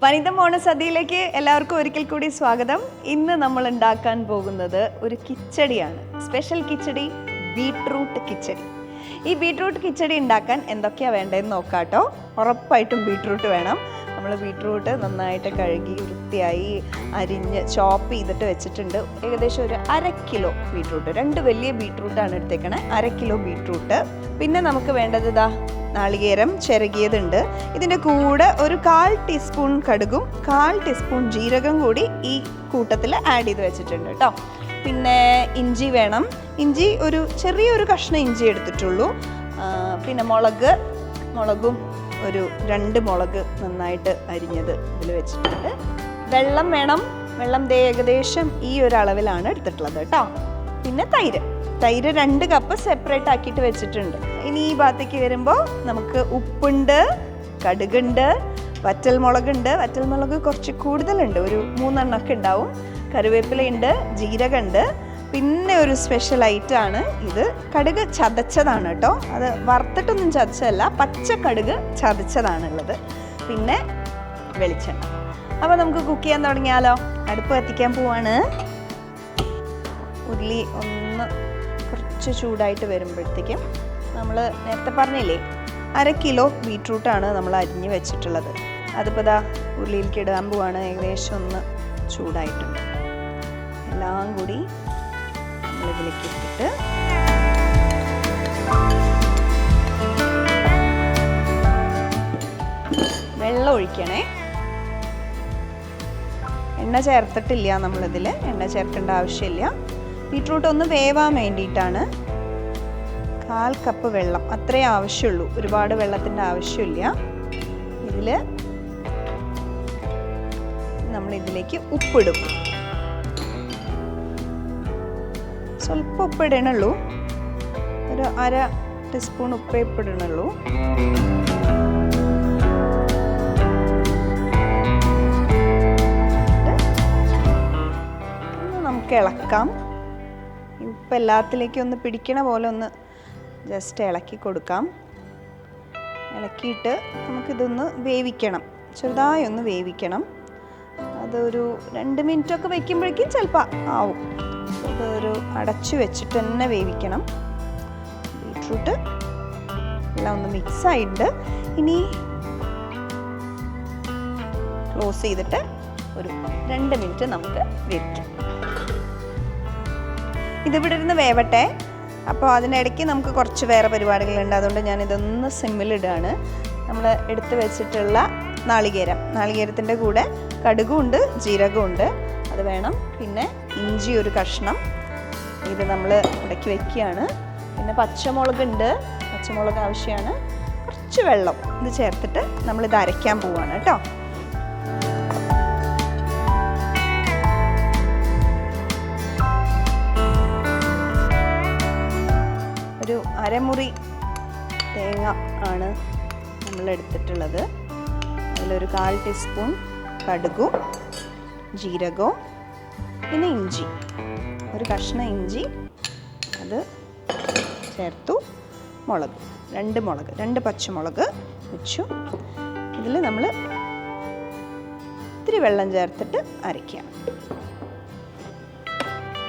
വനിത മോണസദ്യയിലേക്ക് എല്ലാവർക്കും ഒരിക്കൽ കൂടി സ്വാഗതം. ഇന്ന് നമ്മൾ ഉണ്ടാക്കാൻ പോകുന്നത് ഒരു കിച്ചടിയാണ്. സ്പെഷ്യൽ കിച്ചടി, ബീട്രൂട്ട് കിച്ചടി. ഈ ബീട്രൂട്ട് കിച്ചടി ഉണ്ടാക്കാൻ എന്തൊക്കെയാണ് വേണ്ടതെന്ന് നോക്കാട്ടോ. ഉറപ്പായിട്ടും ബീട്രൂട്ട് വേണം. നമ്മൾ ബീട്രൂട്ട് നന്നായിട്ട് കഴുകി വൃത്തിയായി അരിഞ്ഞ് ചോപ്പ് ചെയ്തിട്ട് വെച്ചിട്ടുണ്ട്. ഏകദേശം ഒരു 1/2 കിലോ ബീട്രൂട്ട്, 2 വലിയ ബീട്രൂട്ടാണ് എടുത്തേക്കണേ. 1/2 കിലോ ബീട്രൂട്ട്. പിന്നെ നമുക്ക് വേണ്ടത് ഇതാ നാളികേരം ചിരകിയതുണ്ട്. ഇതിൻ്റെ കൂടെ ഒരു 1/4 ടീസ്പൂൺ കടുകും 1/4 ടീസ്പൂൺ ജീരകം കൂടി ഈ കൂട്ടത്തിൽ ആഡ് ചെയ്ത് വെച്ചിട്ടുണ്ട് കേട്ടോ. പിന്നെ ഇഞ്ചി വേണം. ഇഞ്ചി ഒരു ചെറിയൊരു കഷ്ണം ഇഞ്ചി എടുത്തിട്ടുള്ളൂ. പിന്നെ മുളകും ഒരു 2 മുളക് നന്നായിട്ട് അരിഞ്ഞത് ഇതിൽ വെച്ചിട്ടുണ്ട്. വെള്ളം വേണം. വെള്ളം ഏകദേശം ഈ ഒരു അളവിലാണ് എടുത്തിട്ടുള്ളത് കേട്ടോ. പിന്നെ തൈര് 2 കപ്പ് സെപ്പറേറ്റ് ആക്കിയിട്ട് വെച്ചിട്ടുണ്ട്. ഇനി ഈ ഭാഗത്തേക്ക് വരുമ്പോൾ നമുക്ക് ഉപ്പുണ്ട്, കടുകുണ്ട്, വറ്റൽമുളകുണ്ട്. വറ്റൽമുളക് കുറച്ച് കൂടുതലുണ്ട്, ഒരു 3 എണ്ണമൊക്കെ ഉണ്ടാവും. കറിവേപ്പിലയുണ്ട്, ജീരകമുണ്ട്. പിന്നെ ഒരു സ്പെഷ്യൽ ഐറ്റമാണ് ഇത്. കടുക് ചതച്ചതാണ് കേട്ടോ. അത് വറുത്തിട്ടൊന്നും ചതച്ചതല്ല, പച്ച കടുക് ചതച്ചതാണുള്ളത്. പിന്നെ വെളിച്ചെണ്ണ. അപ്പോൾ നമുക്ക് കുക്ക് ചെയ്യാൻ തുടങ്ങിയാലോ. അടുപ്പ് കത്തിക്കാൻ പോവാണ്. ഉരുളി ഒന്ന് കുറച്ച് ചൂടായിട്ട് വരുമ്പോഴത്തേക്കും നമ്മൾ നേരത്തെ പറഞ്ഞില്ലേ 1/2 കിലോ ബീട്രൂട്ടാണ് നമ്മൾ അരിഞ്ഞ് വെച്ചിട്ടുള്ളത്. അതിപ്പോൾ ദാ ഉരുളിയിലേക്ക് ഇടാൻ പോവാണ്. ഏകദേശം ഒന്ന് ചൂടായിട്ടുണ്ട്. എല്ലാം കൂടി നമ്മളിതിലേക്ക് ഇട്ടിട്ട് വെള്ളം ഒഴിക്കണേ. എണ്ണ ചേർത്തിട്ടില്ല നമ്മളിതിൽ. എണ്ണ ചേർക്കേണ്ട ആവശ്യമില്ല. ബീട്രൂട്ട് ഒന്ന് വേവാൻ വേണ്ടിയിട്ടാണ്. 1/4 കപ്പ് വെള്ളം അത്രേ ആവശ്യമുള്ളൂ. ഒരുപാട് വെള്ളത്തിൻ്റെ ആവശ്യമില്ല. ഇതിൽ നമ്മളിതിലേക്ക് ഉപ്പിടും. സ്വല്പം ഉപ്പിടണുള്ളൂ. ഒരു 1/2 ടീസ്പൂൺ ഉപ്പേ ഉപ്പിടണുള്ളൂ. നമുക്ക് ഇളക്കാം. ഉപ്പ് എല്ലാത്തിലേക്കും ഒന്ന് പിടിക്കണ പോലെ ഒന്ന് ജസ്റ്റ് ഇളക്കി കൊടുക്കാം. ഇളക്കിയിട്ട് നമുക്കിതൊന്ന് വേവിക്കണം. ചെറുതായി ഒന്ന് വേവിക്കണം. അതൊരു 2 മിനിറ്റൊക്കെ വയ്ക്കുമ്പോഴേക്കും ചിലപ്പോൾ ആവും. ഇതൊരു അടച്ചു വെച്ചിട്ട് തന്നെ വേവിക്കണം. ബീട്രൂട്ട് എല്ലാം ഒന്ന് മിക്സായിട്ട് ഇനി ക്ലോസ് ചെയ്തിട്ട് ഒരു 2 മിനിറ്റ് നമുക്ക് വേവിക്കാം. ഇതിവിടെ ഇരുന്ന് വേവട്ടെ. അപ്പോൾ അതിനിടയ്ക്ക് നമുക്ക് കുറച്ച് വേറെ പരിപാടികളുണ്ട്. അതുകൊണ്ട് ഞാനിതൊന്ന് സിമ്മിലിടുകയാണ്. നമ്മൾ എടുത്ത് വെച്ചിട്ടുള്ള നാളികേരത്തിൻ്റെ കൂടെ കടുകും ഉണ്ട്, ജീരകവും ഉണ്ട്. അത് വേണം. പിന്നെ ഇഞ്ചി ഒരു കഷ്ണം, ഇത് നമ്മൾ ഇടയ്ക്ക് വെക്കുകയാണ്. പിന്നെ പച്ചമുളകുണ്ട്, പച്ചമുളക് ആവശ്യമാണ്. കുറച്ച് വെള്ളം ഇത് ചേർത്തിട്ട് നമ്മളിത് അരയ്ക്കാൻ പോവുകയാണ് കേട്ടോ. ഒരു 1/2 മുറി തേങ്ങ ആണ് നമ്മൾ എടുത്തിട്ടുള്ളത്. അതിലൊരു 1/4 ടീസ്പൂൺ കടുകും ജീരകവും പിന്നെ ഇഞ്ചി, ഒരു കഷ്ണം ഇഞ്ചി അത് ചേർത്തു. മുളക് 2 പച്ചമുളക് വെച്ചു. ഇതിൽ നമ്മൾ ഇത്തിരി വെള്ളം ചേർത്തിട്ട് അരയ്ക്കുക.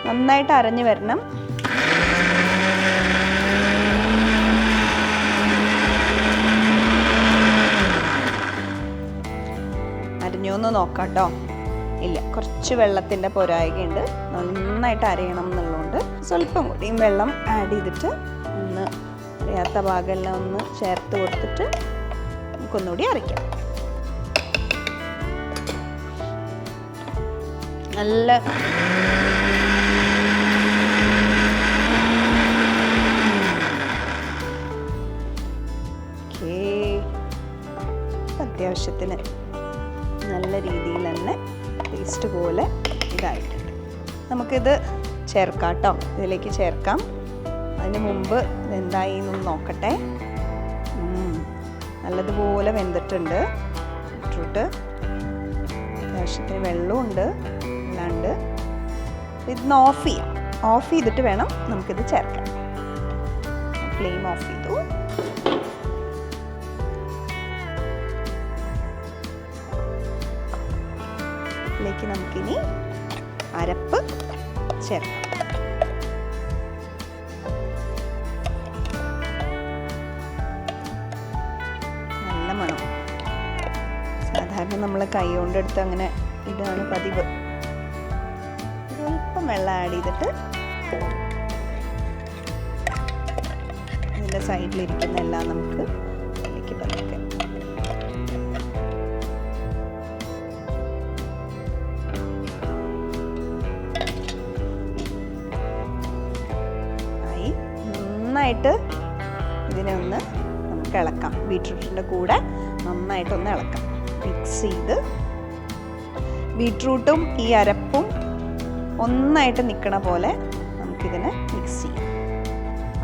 നന്നായിട്ട് അരഞ്ഞു വരണം. അരിഞ്ഞൊന്ന് നോക്കാം കേട്ടോ. ഇല്ല, കുറച്ച് വെള്ളത്തിൻ്റെ പോരായ്കയുണ്ട്. നന്നായിട്ട് അരയണം എന്നുള്ളതുകൊണ്ട് സ്വല്പം കൂടിയും വെള്ളം ആഡ് ചെയ്തിട്ട് ഒന്ന് അറിയാത്ത ഭാഗമെല്ലാം ഒന്ന് ചേർത്ത് കൊടുത്തിട്ട് നമുക്കൊന്നുകൂടി അരയ്ക്കാം. നല്ല അത്യാവശ്യത്തിന് നല്ല രീതിയിൽ തന്നെ പേസ്റ്റ് പോലെ ഇതായിട്ടുണ്ട്. നമുക്കിത് ചേർക്കാം കേട്ടോ. ഇതിലേക്ക് ചേർക്കാം. അതിന് മുമ്പ് ഇതെന്തായി എന്നൊന്ന് നോക്കട്ടെ. നല്ലതുപോലെ വെന്തിട്ടുണ്ട് ബീട്രൂട്ട്. അത്യാവശ്യത്തിന് വെള്ളമുണ്ട്, അല്ലാണ്ട് ഇതൊന്ന് ഓഫ് ചെയ്യാം. ഓഫ് ചെയ്തിട്ട് വേണം നമുക്കിത് ചേർക്കാൻ. ഫ്ലെയിം ഓഫ് ചെയ്തു. ഇതിലേക്ക് നമുക്കിനി അരപ്പ് ചേർക്കാം. നല്ല മണം. സാധാരണ നമ്മൾ കൈ കൊണ്ടെടുത്ത് അങ്ങനെ ഇതാണ് പതിവ്. അല്പം വെള്ളം ആഡ് ചെയ്തിട്ട് ഇതിൻ്റെ സൈഡിലിരിക്കുന്ന എല്ലാം നമുക്ക് ഇതിലേക്ക് പതുക്കെ ആയി. നന്നായിട്ട് ഇതിനെ ഒന്ന് നമുക്ക് ഇളക്കാം. ബീട്രൂട്ടിൻ്റെ കൂടെ നന്നായിട്ടൊന്ന് ഇളക്കാം. മിക്സ് ചെയ്ത് ബീട്രൂട്ടും ഈ അരപ്പും ഒന്നായിട്ട് നിൽക്കണ പോലെ നമുക്കിതിനെ മിക്സ് ചെയ്യാം.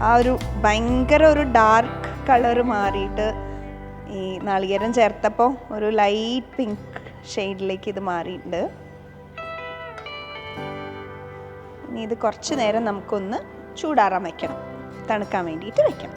ആ ഒരു ഭയങ്കര ഒരു ഡാർക്ക് കളറ് മാറിയിട്ട് ഈ നാളികേരം ചേർത്തപ്പോൾ ഒരു ലൈറ്റ് പിങ്ക് ഷെയ്ഡിലേക്ക് ഇത് മാറിയിട്ടുണ്ട്. ഇനി ഇത് കുറച്ച് നേരം നമുക്കൊന്ന് ചൂടാറാൻ വയ്ക്കണം, തണുക്കാൻ വേണ്ടിയിട്ട് വയ്ക്കണം.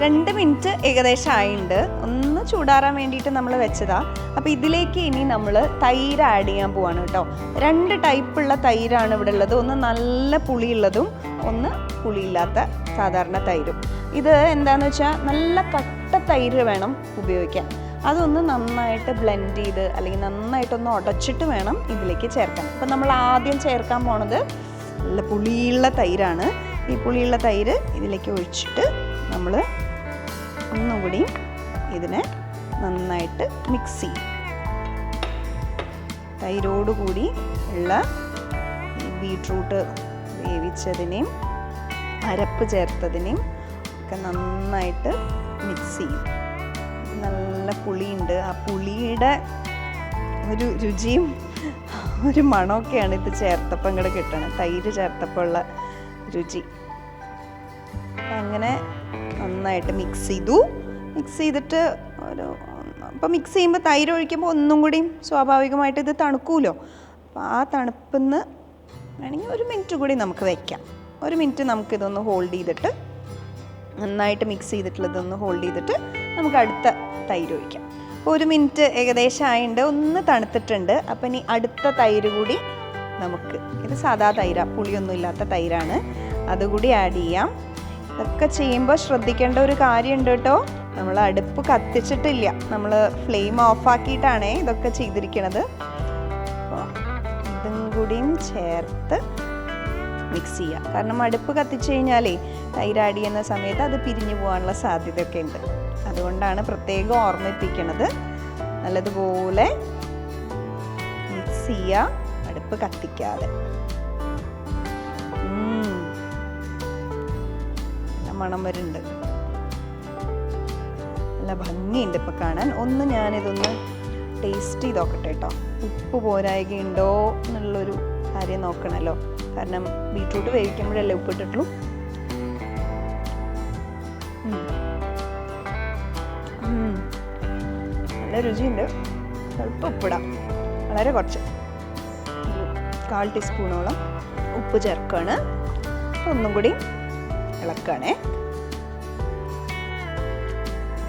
2 മിനിറ്റ് ഏകദേശം ആയിട്ടുണ്ട്. ഒന്ന് ചൂടാറാൻ വേണ്ടിയിട്ട് നമ്മൾ വെച്ചതാ. അപ്പോൾ ഇതിലേക്ക് ഇനി നമ്മൾ തൈര് ആഡ് ചെയ്യാൻ പോവാണ് കേട്ടോ. 2 ടൈപ്പുള്ള തൈരാണ് ഇവിടെ ഉള്ളത്. ഒന്ന് നല്ല പുളിയുള്ളതും ഒന്ന് പുളിയില്ലാത്ത സാധാരണ തൈരും. ഇത് എന്താണെന്ന് വെച്ചാൽ നല്ല കട്ട തൈര് വേണം ഉപയോഗിക്കാൻ. അതൊന്ന് നന്നായിട്ട് ബ്ലെൻഡ് ചെയ്ത് അല്ലെങ്കിൽ നന്നായിട്ടൊന്ന് ഉടച്ചിട്ട് വേണം ഇതിലേക്ക് ചേർക്കാൻ. അപ്പം നമ്മൾ ആദ്യം ചേർക്കാൻ പോണത് നല്ല പുളിയുള്ള തൈരാണ്. ഈ പുളിയുള്ള തൈര് ഇതിലേക്ക് ഒഴിച്ചിട്ട് നമ്മൾ ഒന്നുകൂടി ഇതിനെ നന്നായിട്ട് മിക്സ് ചെയ്യും. തൈരോടുകൂടി ഉള്ള ഈ ബീട്രൂട്ട് വേവിച്ചതിനെയും അരപ്പ് ചേർത്തതിനെയും ഒക്കെ നന്നായിട്ട് മിക്സ് ചെയ്യും. നല്ല പുളിയുണ്ട്. ആ പുളിയുടെ ഒരു രുചിയും ഒരു മണമൊക്കെയാണ് ഇത് ചേർത്തപ്പം ഇങ്ങോട്ട് കിട്ടണത്. തൈര് ചേർത്തപ്പോൾ ഉള്ള രുചി. അങ്ങനെ നന്നായിട്ട് മിക്സ് ചെയ്തു. മിക്സ് ചെയ്തിട്ട് അപ്പോൾ മിക്സ് ചെയ്യുമ്പോൾ തൈര് ഒഴിക്കുമ്പോൾ ഒന്നും കൂടി സ്വാഭാവികമായിട്ട് ഇത് തണുക്കുമല്ലോ. അപ്പോൾ ആ തണുപ്പിന്ന് വേണമെങ്കിൽ 1 മിനിറ്റ് കൂടി നമുക്ക് വയ്ക്കാം. 1 മിനിറ്റ് നമുക്കിതൊന്ന് ഹോൾഡ് ചെയ്തിട്ട് നന്നായിട്ട് മിക്സ് ചെയ്തിട്ടുള്ളതൊന്ന് ഹോൾഡ് ചെയ്തിട്ട് നമുക്ക് അടുത്ത തൈര് ഒഴിക്കാം. അപ്പോൾ 1 മിനിറ്റ് ഏകദേശം ആയിട്ടുണ്ട്. ഒന്ന് തണുത്തിട്ടുണ്ട്. അപ്പം ഇനി അടുത്ത തൈര് കൂടി നമുക്ക്, ഇത് സാധാ തൈരാണ്, പുളിയൊന്നും ഇല്ലാത്ത തൈരാണ്, അതുകൂടി ആഡ് ചെയ്യാം. ഇതൊക്കെ ചെയ്യുമ്പോൾ ശ്രദ്ധിക്കേണ്ട ഒരു കാര്യമുണ്ട് കേട്ടോ. നമ്മൾ അടുപ്പ് കത്തിച്ചിട്ടില്ല, നമ്മൾ ഫ്ലെയിം ഓഫാക്കിയിട്ടാണേ ഇതൊക്കെ ചെയ്തിരിക്കണത്. അപ്പോൾ ഇതും കൂടിയും ചേർത്ത് മിക്സ് ചെയ്യുക. കാരണം അടുപ്പ് കത്തിച്ച് കഴിഞ്ഞാലേ തൈര് ആഡ് ചെയ്യുന്ന സമയത്ത് അത് പിരിഞ്ഞു പോകാനുള്ള സാധ്യതയൊക്കെ ഉണ്ട്. അതുകൊണ്ടാണ് പ്രത്യേകം ഓർമ്മിപ്പിക്കണത്. നല്ലതുപോലെ മിക്സ് ചെയ്യുക, അടുപ്പ് കത്തിക്കാതെ. മണം വരുന്നുണ്ട്, നല്ല ഭംഗിയുണ്ട് ഇപ്പം കാണാൻ. ഒന്ന് ഞാനിതൊന്ന് ടേസ്റ്റ് ചെയ്ത് നോക്കട്ടെ കേട്ടോ. ഉപ്പ് പോരായ്കയുണ്ടോ എന്നുള്ളൊരു കാര്യം നോക്കണമല്ലോ. കാരണം ബീട്രൂട്ട് വേവിക്കുമ്പോഴല്ലേ ഉപ്പിട്ടിട്ടുള്ളൂ. നല്ല രുചിയുണ്ട്. സ്വല്പം ഉപ്പിടാം, വളരെ കുറച്ച്, 1/4 ടീസ്പൂണോളം ഉപ്പ് ചേർക്കുകയാണ്. ഒന്നും കൂടി ഇളക്കുകയാണേ.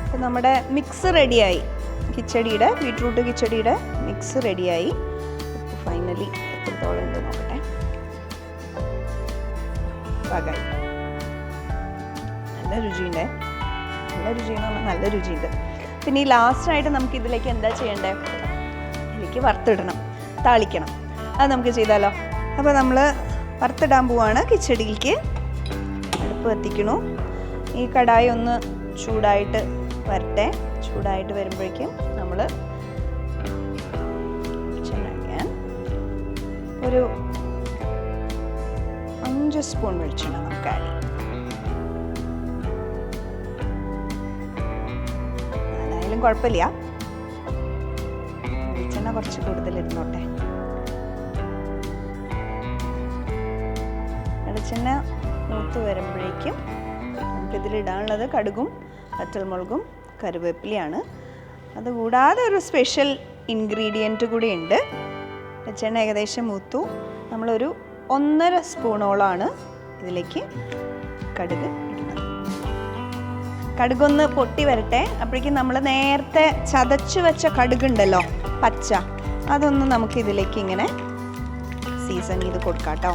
അപ്പോൾ നമ്മുടെ മിക്സ് റെഡിയായി. കിച്ചടിയുടെ ബീട്രൂട്ട് കിച്ചടിയുടെ മിക്സ് റെഡിയായി. ഉപ്പ് ഫൈനലി എത്രത്തോളം ഉണ്ട് നോക്കട്ടെ. പാകായി. നല്ല രുചിയുണ്ട്, നല്ല രുചിയെന്ന് പറഞ്ഞാൽ നല്ല രുചിയുണ്ട്. പിന്നെ ഈ ലാസ്റ്റായിട്ട് നമുക്ക് ഇതിലേക്ക് എന്താ ചെയ്യേണ്ടത്? ഇതിലേക്ക് വറുത്തിടണം, താളിക്കണം. അത് നമുക്ക് ചെയ്താലോ? അപ്പോൾ നമ്മൾ വറുത്തിടാൻ പോവാണ് കിച്ചടിയിലേക്ക്. അടുപ്പ് കത്തിക്കണു. ഈ കടായി ഒന്ന് ചൂടായിട്ട് വരട്ടെ. ചൂടായിട്ട് വരുമ്പോഴേക്കും നമ്മൾ ഒരു 5 സ്പൂൺ വെളിച്ചെണ്ണ നമുക്ക് ആഡ് ചെയ്യാം. അതായാലും കുഴപ്പമില്ല, വെളിച്ചെണ്ണ കുറച്ച് കൂടുതൽ ഇരുന്നോട്ടെ. വെളിച്ചെണ്ണ മൂത്ത് വരുമ്പോഴേക്കും നമുക്കിതിലിടാനുള്ളത് കടുകും വറ്റൽമുളകും കറിവേപ്പിലയാണ്. അതുകൂടാതെ ഒരു സ്പെഷ്യൽ ഇൻഗ്രീഡിയൻറ്റ് കൂടി ഉണ്ട്. വെളിച്ചെണ്ണ ഏകദേശം മൂത്തു. നമ്മളൊരു 1.5 സ്പൂണോളമാണ് ഇതിലേക്ക് കടുക് ഇടുന്നത്. കടുകൊന്ന് പൊട്ടി വരട്ടെ. അപ്പോഴേക്കും നമ്മൾ നേരത്തെ ചതച്ച് വെച്ച കടുകുണ്ടല്ലോ, പച്ച, അതൊന്ന് നമുക്ക് ഇതിലേക്ക് ഇങ്ങനെ സീസൺ ചെയ്ത് കൊടുക്കാം കേട്ടോ.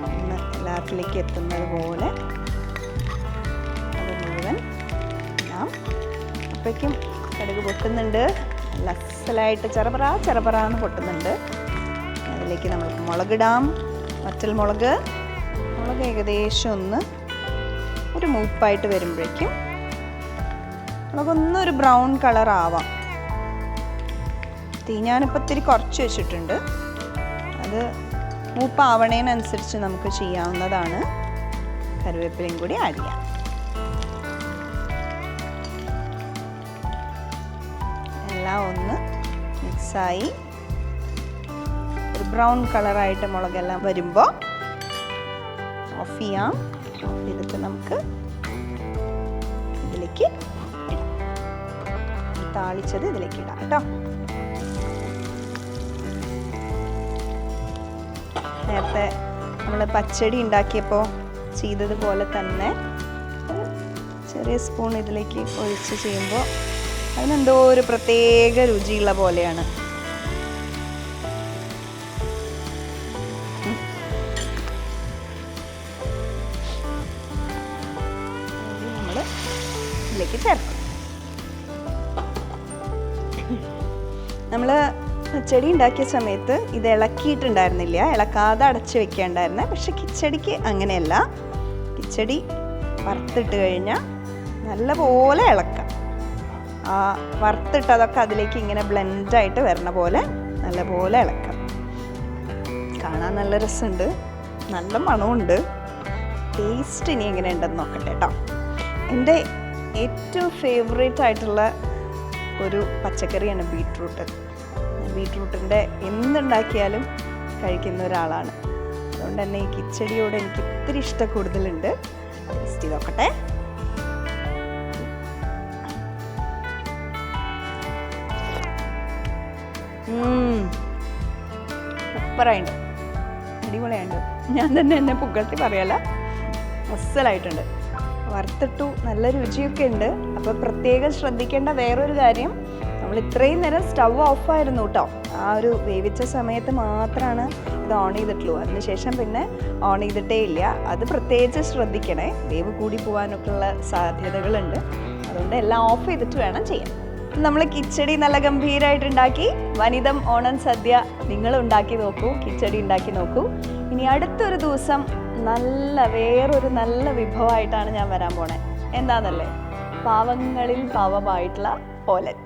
ഒന്ന് എല്ലാത്തിലേക്ക് എത്തുന്നത് പോലെ അത് മുഴുവൻ ഇടാം. അപ്പോഴേക്കും കടുക് പൊട്ടുന്നുണ്ട്, നല്ല അസലായിട്ട് ചെറപറാന്ന് പൊട്ടുന്നുണ്ട്. അതിലേക്ക് നമുക്ക് മുളകിടാം. വറ്റൽമുളക് ഏകദേശം ഒരു മൂപ്പായിട്ട് വരുമ്പോഴേക്കും മുളകൊന്നൊരു ബ്രൗൺ കളർ ആവാം. തീ ഞാനിപ്പോൾ ഇത്തിരി കുറച്ച് വെച്ചിട്ടുണ്ട്. അത് മൂപ്പാവണേനനുസരിച്ച് നമുക്ക് ചെയ്യാവുന്നതാണ്. കറിവേപ്പിലയും കൂടി ആഡ് ചെയ്യാം. എല്ലാം ഒന്ന് മിക്സായി ഒരു ബ്രൗൺ കളറായിട്ട് മുളകെല്ലാം വരുമ്പോൾ ഓഫ് ചെയ്യാം. ഓഫ് ചെയ്തിട്ട് നമുക്ക് ഇതിലേക്ക് ഇടാം. താളിച്ചത് ഇതിലേക്ക് ഇടാം കേട്ടോ. നേരത്തെ നമ്മൾ പച്ചടി ഉണ്ടാക്കിയപ്പോൾ ചെയ്തതുപോലെ തന്നെ ചെറിയ സ്പൂൺ ഇതിലേക്ക് ഒഴിച്ച് ചെയ്യുമ്പോൾ അതിനെന്തോ ഒരു പ്രത്യേക രുചിയുള്ള പോലെയാണ്. നമ്മൾ ഇതിലേക്ക് ചേർക്കും. നമ്മൾ പച്ചടി ഉണ്ടാക്കിയ സമയത്ത് ഇത് ഇളക്കിയിട്ടുണ്ടായിരുന്നില്ല, ഇളക്കാതെ അടച്ച് വെക്കേണ്ടായിരുന്നേ. പക്ഷെ കിച്ചടിക്ക് അങ്ങനെയല്ല. കിച്ചടി വറുത്തിട്ട് കഴിഞ്ഞാൽ നല്ലപോലെ ഇളക്കാം. ആ വറുത്തിട്ടതൊക്കെ അതിലേക്ക് ഇങ്ങനെ ബ്ലെൻഡായിട്ട് വരണ പോലെ നല്ലപോലെ ഇളക്കാം. കാണാൻ നല്ല രസമുണ്ട്, നല്ല മണമുണ്ട്. ടേസ്റ്റ് ഇനി എങ്ങനെ ഉണ്ടെന്ന് നോക്കട്ടെ കേട്ടോ. എൻ്റെ ഏറ്റവും ഫേവറേറ്റ് ആയിട്ടുള്ള ഒരു പച്ചക്കറിയാണ് ബീട്രൂട്ട്. ബീട്രൂട്ടിൻ്റെ എന്തുണ്ടാക്കിയാലും കഴിക്കുന്ന ഒരാളാണ്. അതുകൊണ്ട് തന്നെ ഈ കിച്ചടിയോട് എനിക്ക് ഇത്തിരി ഇഷ്ടം കൂടുതലുണ്ട്. ടേസ്റ്റ് ചെയ്ത് നോക്കട്ടെ. സൂപ്പറായിട്ടുണ്ട്, അടിപൊളിയായിട്ടുണ്ട്. ഞാൻ തന്നെ എന്നെ പുകഴ്ത്തി പറയല, അസലായിട്ടുണ്ട്. വറുത്തിട്ടു, നല്ല രുചിയൊക്കെ ഉണ്ട്. അപ്പോൾ പ്രത്യേകം ശ്രദ്ധിക്കേണ്ട വേറൊരു കാര്യം, നമ്മൾ ഇത്രയും നേരം സ്റ്റവ് ഓഫായിരുന്നു കേട്ടോ. ആ ഒരു വേവിച്ച സമയത്ത് മാത്രമാണ് ഇത് ഓൺ ചെയ്തിട്ടുള്ളൂ. അതിനുശേഷം പിന്നെ ഓൺ ചെയ്തിട്ടേ ഇല്ല. അത് പ്രത്യേകിച്ച് ശ്രദ്ധിക്കണേ, വേവ് കൂടി പോകാനൊക്കെ ഉള്ള സാധ്യതകളുണ്ട്. അതുകൊണ്ട് എല്ലാം ഓഫ് ചെയ്തിട്ട് വേണം ചെയ്യാൻ. നമ്മൾ കിച്ചടി നല്ല ഗംഭീരമായിട്ട് ഉണ്ടാക്കി. വനിതം ഓണം സദ്യ നിങ്ങൾ ഉണ്ടാക്കി നോക്കൂ, കിച്ചടി ഉണ്ടാക്കി നോക്കൂ. ഇനി അടുത്തൊരു ദിവസം വേറൊരു നല്ല വിഭവമായിട്ടാണ് ഞാൻ വരാൻ പോണേ. എന്താണെന്നല്ലേ, പാവങ്ങളിൽ പാവമായിട്ടുള്ള ഓലൻ.